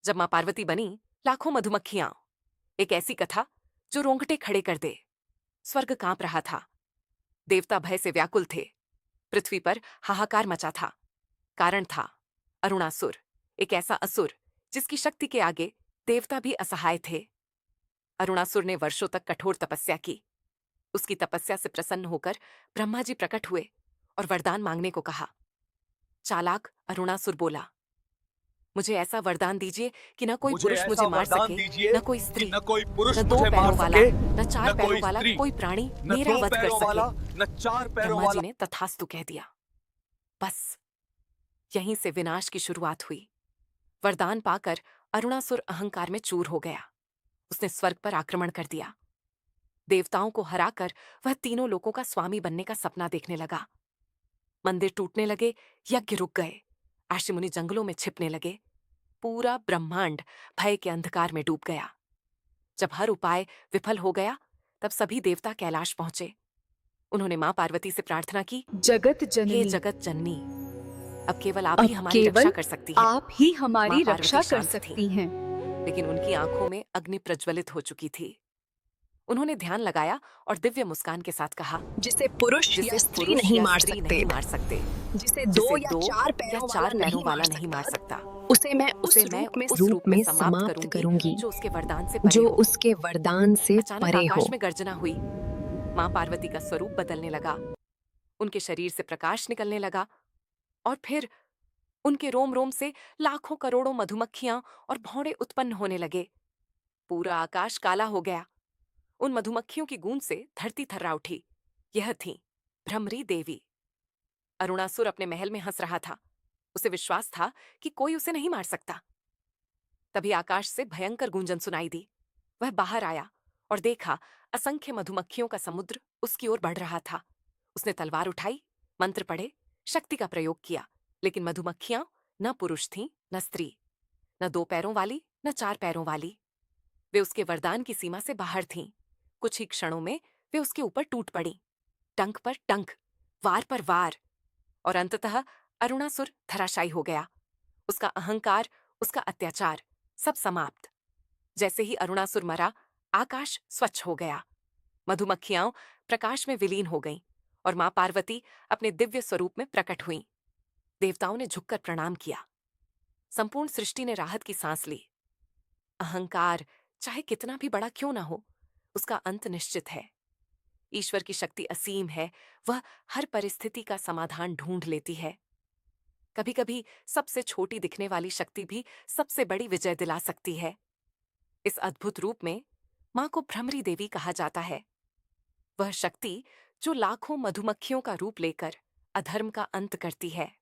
जब मां पार्वती बनी लाखों मधुमक्खियां। एक ऐसी कथा जो रोंगटे खड़े कर दे। स्वर्ग कांप रहा था। देवता भय से व्याकुल थे। पृथ्वी पर हाहाकार मचा था। कारण था अरुणासुर, एक ऐसा असुर जिसकी शक्ति के आगे देवता भी असहाय थे। अरुणासुर ने वर्षों तक कठोर तपस्या की। उसकी तपस्या से प्रसन्न होकर ब्रह्मा जी प्रकट हुए और वरदान मांगने को कहा। चालाक अरुणासुर बोला, मुझे ऐसा वरदान दीजिए कि न कोई मुझे पुरुष ऐसा मुझे मार वरदान सके, दीजिए न कोई कि स्त्री, न कोई पुरुष न दो मुझे मार पैरों वाला, सके, न चार न पैरों कोई वाला स्त्री, कोई प्राणी न मेरा दो वध कर पैरों सके। वाला, न चार पैरों ब्रह्मा जी वाला। ने तथास्तु कह दिया। बस यहीं से विनाश की शुरुआत हुई। वरदान पाकर अरुणासुर अहंकार में चूर हो गया। उसने स्वर्ग पर आक्रमण कर दिया। देवताओं को हराकर वह तीनों लोकों का स्वामी बनने का सपना देखने लगा। मंदिर टूटने लगे, यज्ञ रुक गए, ऋषि मुनि जंगलों में छिपने लगे। पूरा ब्रह्मांड भय के अंधकार में डूब गया। जब हर उपाय विफल हो गया, तब सभी देवता कैलाश पहुंचे। उन्होंने मां पार्वती से प्रार्थना की, जगत हे जननी, जगत जननी, अब केवल आप ही अब हमारी रक्षा केवल कर सकती हैं। आप ही मां हमारी पार्वती रक्षा कर शांत थीं, सकती हैं। लेकिन उनकी आंखों में अग्नि प्रज्वलित हो चुकी थी। उन्होंने ध्यान लगाया और दिव्य मुस्कान के साथ कहा, जिसे पुरुष या जिसे स्त्री पुरुष नहीं या मार स्त्री सकते, नहीं मार सकते, जिसे जिसे दो या दो चार या पैरों वाला चार पैरों नहीं मार वाला नहीं मार सकता, सकता, उसे मैं उसे उस मैं रूप में उस रूप में समाप्त समाप्त करूंगी करूंगी जो उसके वरदान से परे जो हो। उसके वरदान से अचानक परे हो। आकाश में गर्जना हुई। मां पार्वती का स्वरूप बदलने लगा। उनके शरीर से प्रकाश निकलने लगा और फिर उनके रोम रोम से लाखों करोड़ों मधुमक्खियां और भौंरे उत्पन्न होने लगे। पूरा आकाश काला हो गया। उन मधुमक्खियों की गूंज से धरती थर्रा उठी। यह थी भ्रमरी देवी। अरुणासुर अपने महल में हंस रहा था। उसे विश्वास था कि कोई उसे नहीं मार सकता। तभी आकाश से भयंकर गूंजन सुनाई दी। वह बाहर आया और देखा असंख्य मधुमक्खियों का समुद्र उसकी ओर बढ़ रहा था। उसने तलवार उठाई, मंत्र पढ़े, शक्ति का प्रयोग किया, लेकिन मधुमक्खियां न पुरुष थीं न स्त्री, न दो पैरों वाली न चार पैरों वाली। वे उसके वरदान की सीमा से बाहर थीं। कुछ ही क्षणों में वे उसके ऊपर टूट पड़ी, टंक पर टंक, वार पर वार, और अंततः अरुणासुर धराशायी हो गया। उसका अहंकार, उसका अत्याचार, सब समाप्त। जैसे ही अरुणासुर मरा, आकाश स्वच्छ हो गया। मधुमक्खियां प्रकाश में विलीन हो गईं और मां पार्वती अपने दिव्य स्वरूप में प्रकट हुईं। देवताओं ने झुककर प्रणाम किया। संपूर्ण सृष्टि ने राहत की सांस ली। अहंकार चाहे कितना भी बड़ा क्यों ना हो, उसका अंत निश्चित है। ईश्वर की शक्ति असीम है। वह हर परिस्थिति का समाधान ढूंढ लेती है। कभी कभी सबसे छोटी दिखने वाली शक्ति भी सबसे बड़ी विजय दिला सकती है। इस अद्भुत रूप में मां को भ्रमरी देवी कहा जाता है। वह शक्ति जो लाखों मधुमक्खियों का रूप लेकर अधर्म का अंत करती है।